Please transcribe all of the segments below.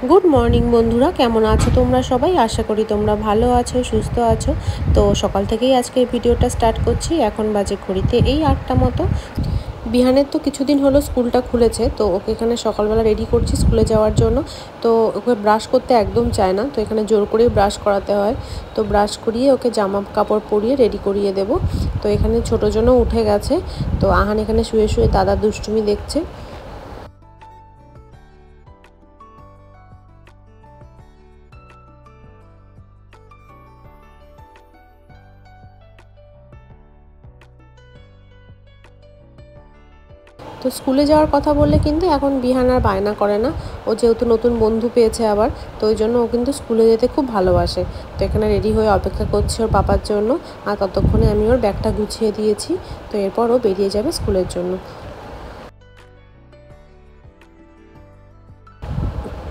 Good morning বন্ধুরা, কেমন আছো তোমরা সবাই? আশা করি তোমরা ভালো আছো, সুস্থ আছো। তো সকাল থেকেই আজকে ভিডিওটা স্টার্ট করছি। এখন বাজে ঘড়িতে এই 8টা মতো। বিহানের তো কিছুদিন হলো স্কুলটা খুলেছে, তো ওকে এখানে সকালবেলা রেডি করছি স্কুলে যাওয়ার জন্য। তো ওকে ব্রাশ করতে একদম চায় না, তো এখানে জোর করেই ব্রাশ করাতে হয়। তো ব্রাশ করিয়ে ওকে জামা কাপড় পরিয়ে রেডি করিয়ে দেব। তো এখানে ছোটো জনও উঠে গেছে। তো আহান এখানে শুয়ে শুয়ে দাদার দুষ্টুমি দেখছে। তো স্কুলে যাওয়ার কথা বললে কিন্তু এখন বিহান আর বায়না করে না। ও যেহেতু নতুন বন্ধু পেয়েছে আবার, তো ওই জন্য ও কিন্তু স্কুলে যেতে খুব ভালোবাসে। তো এখানে রেডি হয়ে অপেক্ষা করছে ওর পাপার জন্য। আর ততক্ষণে আমি ওর ব্যাগটা গুছিয়ে দিয়েছি। তো এরপর ও বেরিয়ে যাবে স্কুলের জন্য।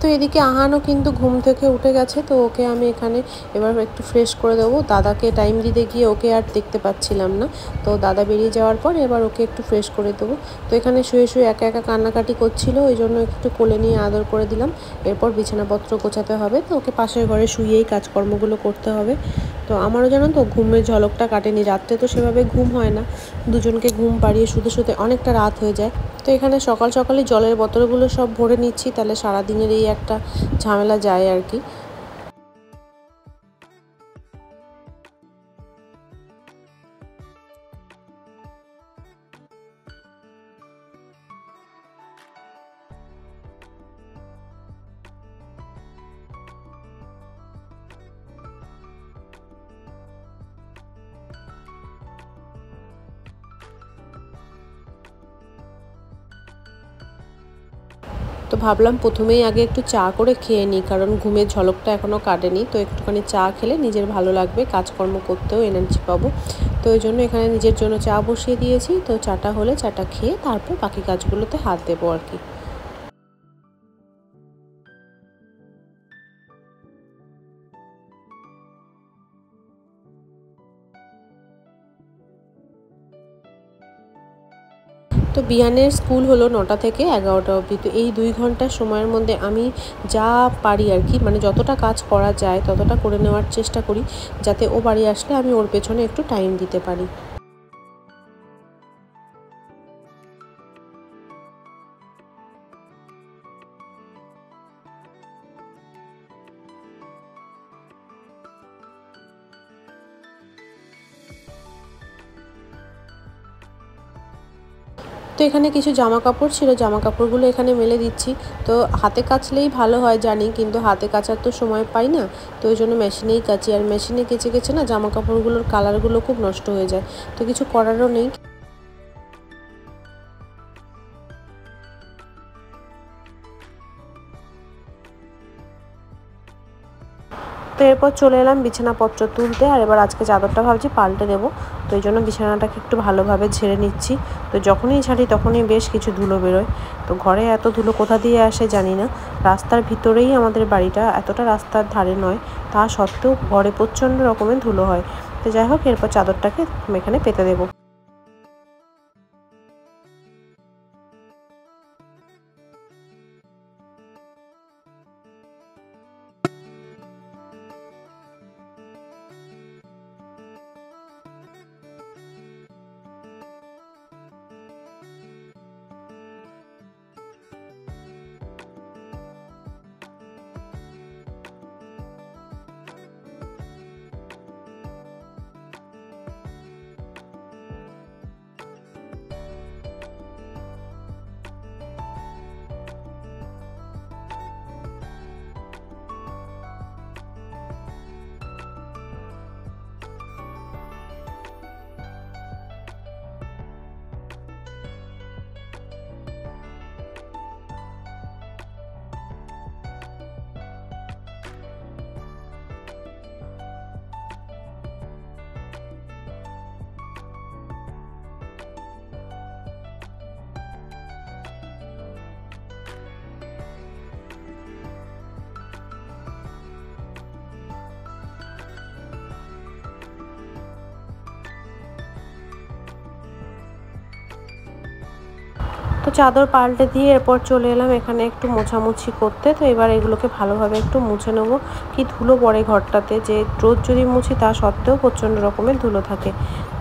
তো এদিকে আহানও কিন্তু ঘুম থেকে উঠে গেছে। তো ওকে আমি এখানে এবার একটু ফ্রেশ করে দেবো। দাদাকে টাইম দিতে গিয়ে ওকে আর দেখতে পাচ্ছিলাম না। তো দাদা বেরিয়ে যাওয়ার পর এবার ওকে একটু ফ্রেশ করে দেবো। তো এখানে শুয়ে শুয়ে একা একা কান্নাকাটি করছিল, ওই জন্য একটু কোলে নিয়ে আদর করে দিলাম। এরপর বিছানাপত্র গোছাতে হবে, তো ওকে পাশের ঘরে শুয়েই কাজকর্মগুলো করতে হবে। তো আমারও জানো তো ঘুমের ঝলকটা কাটেনি। রাত্রে তো সেভাবে ঘুম হয় না, দুজনকে ঘুম পাড়িয়ে শুতে শুতে অনেকটা রাত হয়ে যায়। তো এখানে সকাল সকালই জলের বোতলগুলো সব ভরে নিচ্ছি, তাহলে সারাদিনের এই একটা ঝামেলা যায় আর কি। তো ভাবলাম প্রথমেই আগে একটু চা করে খেয়ে নিই, কারণ ঘুমের ঝলকটা এখনও কাটেনি। তো একটুখানি চা খেলে নিজের ভালো লাগবে, কাজকর্ম করতেও এনার্জি পাবো। তো ওই জন্য এখানে নিজের জন্য চা বসিয়ে দিয়েছি। তো চাটা হলে চাটা খেয়ে তারপর বাকি কাজগুলোতে হাত দেবো আর কি। তো বিহানের স্কুল হলো 9টা থেকে 11টা অবধি। তো এই 2 ঘন্টার সময়ের মধ্যে আমি যা পারি আর কি, মানে যতটা কাজ করা যায় ততটা করে নেওয়ার চেষ্টা করি, যাতে ও বাড়ি আসলে আমি ওর পেছনে একটু টাইম দিতে পারি। তো এখানে কিছু জামা কাপড় ছিল, জামা কাপড়গুলো এখানে মেলে দিচ্ছি। তো হাতে কাচলেই ভালো হয় জানি, কিন্তু হাতে কাচার তো সময় পাই না। তো ওই জন্য মেশিনেই কাচি, আর মেশিনে কেচে কেচে না জামা কাপড়গুলোর কালারগুলো খুব নষ্ট হয়ে যায়। তো কিছু করারও নেই। তো এরপর চলে এলাম বিছানাপত্র তুলতে। আর এবার আজকে চাদরটা ভাবছি পাল্টে দেবো। তো এই জন্য বিছানাটাকে একটু ভালোভাবে ঝেড়ে নিচ্ছি। তো যখনই ঝাড়ি তখনই বেশ কিছু ধুলো বেরোয়। তো ঘরে এত ধুলো কোথা দিয়ে আসে জানি না। রাস্তার ভিতরেই আমাদের বাড়িটা, এতটা রাস্তার ধারে নয়, তা সত্ত্বেও ঘরে প্রচণ্ড রকমের ধুলো হয়। তো যাই হোক, এরপর চাদরটাকে এখানে পেতে দেবো। তো চাদর পাল্টে দিয়ে এরপর চলে এলাম এখানে একটু মোছামুছি করতে। তো এবার এগুলোকে ভালোভাবে একটু মুছে নেবো। কি ধুলো পড়ে ঘরটাতে, যে রোজ যদি মুছি তা সত্ত্বেও প্রচণ্ড রকমের ধুলো থাকে।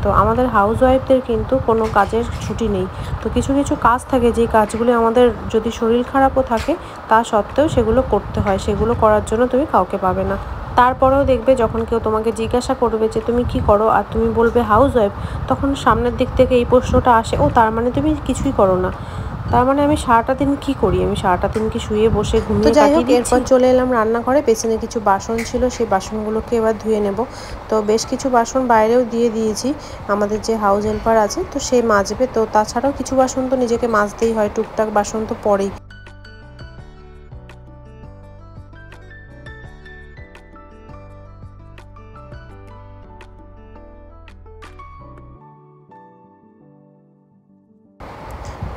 তো আমাদের হাউস ওয়াইফদের কিন্তু কোনো কাজের ছুটি নেই। তো কিছু কিছু কাজ থাকে যেই কাজগুলি আমাদের যদি শরীর খারাপও থাকে তা সত্ত্বেও সেগুলো করতে হয়, সেগুলো করার জন্য তুমি কাউকে পাবে না। তারপরেও দেখবে যখন কেউ তোমাকে জিজ্ঞাসা করবে যে তুমি কি করো আর তুমি বলবে হাউস ওয়াইফ, তখন সামনের দিক থেকে এই প্রশ্নটা আসে, ও তার মানে তুমি কিছুই করো না। তার মানে আমি সারাটা দিন কি করি, আমি সারাটা দিন কি শুয়ে বসে ঘুমিয়ে কাটিয়ে দিচ্ছি। এরপর চলে এলাম রান্নাঘরে। বেসিনে কিছু বাসন ছিল, সেই বাসনগুলোকে এবার ধুয়ে নেব। তো বেশ কিছু বাসন বাইরেও দিয়ে দিয়েছি, আমাদের যে হাউস হেল্পার আছে তো সে মাজবে। তো তাছাড়াও কিছু বাসন তো নিজেকে মাজতেই হয়, টুকটাক বাসন তো পড়েই।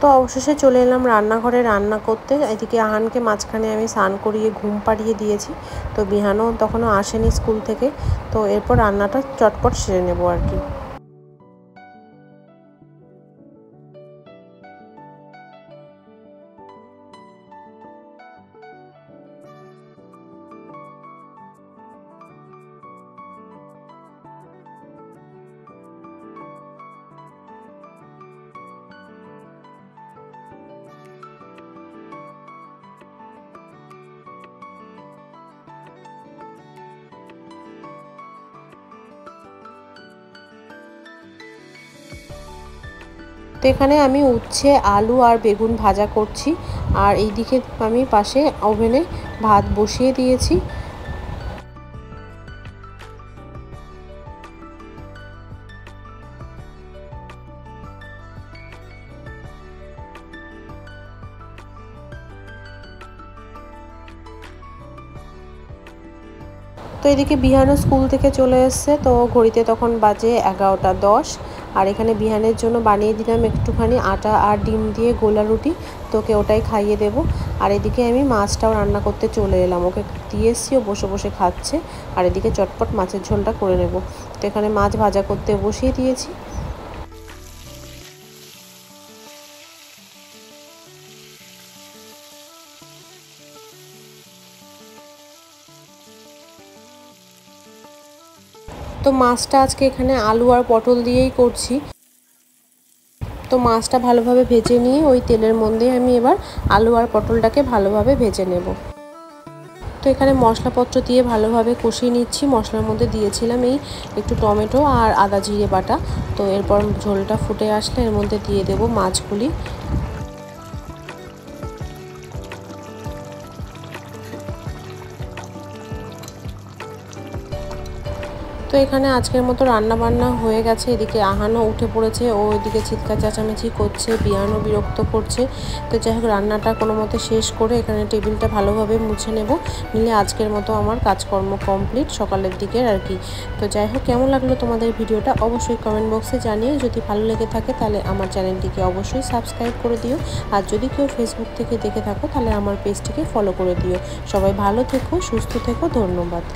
তো অবশেষে চলে এলাম রান্নাঘরে রান্না করতে। এদিকে আহানকে মাঝখানে আমি স্নান করিয়ে ঘুম পাড়িয়ে দিয়েছি। তো বিহানও তখনও আসেনি স্কুল থেকে। তো এরপর রান্নাটা চটপট সেরে নেবো আর কি। তো এখানে আমি উচ্ছে, আলু আর বেগুন ভাজা করছি। আর এইদিকে আমি পাশে ওভেনে ভাত বসিয়ে দিয়েছি। তো এদিকে বিহানও স্কুল থেকে চলে এসছে। তো ঘড়িতে তখন বাজে 11টা 10। আর এখানে বিহানের জন্য বানিয়ে দিলাম একটুখানি আটা আর ডিম দিয়ে গোলা রুটি। তোকে ওটাই খাইয়ে দেবো। আর এদিকে আমি মাছটাও রান্না করতে চলে এলাম, ওকে দিয়ে এসছি, ও বসে বসে খাচ্ছে। আর এদিকে চটপট মাছের ঝোলটা করে নেব। তো এখানে মাছ ভাজা করতে বসিয়ে দিয়েছি। তো মাছটা আজকে এখানে আলু আর পটল দিয়েই করছি। তো মাছটা ভালোভাবে ভেজে নিয়ে ওই তেলের মধ্যে আমি এবার আলু আর পটলটাকে ভালোভাবে ভেজে নেব। তো এখানে মশলাপত্র দিয়ে ভালোভাবে কষিয়ে নিচ্ছি। মশলার মধ্যে দিয়েছিলাম এই একটু টমেটো আর আদা জিরে বাটা। তো এরপর ঝোলটা ফুটে আসলে এর মধ্যে দিয়ে দেব মাছগুলি। তো এখানে আজকের মতো রান্না বান্না হয়ে গেছে। এদিকে আহানও উঠে পড়েছে, ও এদিকে চিৎকার চেঁচামেচি করছে, বিহানও বিরক্ত করছে। তো যাই হোক রান্নাটা কোনো মতে শেষ করে এখানে টেবিলটা ভালোভাবে মুছে নেব, নিলে আজকের মতো আমার কাজকর্ম কমপ্লিট সকালের দিকের আর কি। তো যাই হোক কেমন লাগলো তোমাদের ভিডিওটা অবশ্যই কমেন্ট বক্সে জানিয়ে, যদি ভালো লেগে থাকে তাহলে আমার চ্যানেলটিকে অবশ্যই সাবস্ক্রাইব করে দিও। আর যদি কেউ ফেসবুক থেকে দেখে থাকো তাহলে আমার পেজটিকে ফলো করে দিও। সবাই ভালো থেকো, সুস্থ থেকো, ধন্যবাদ।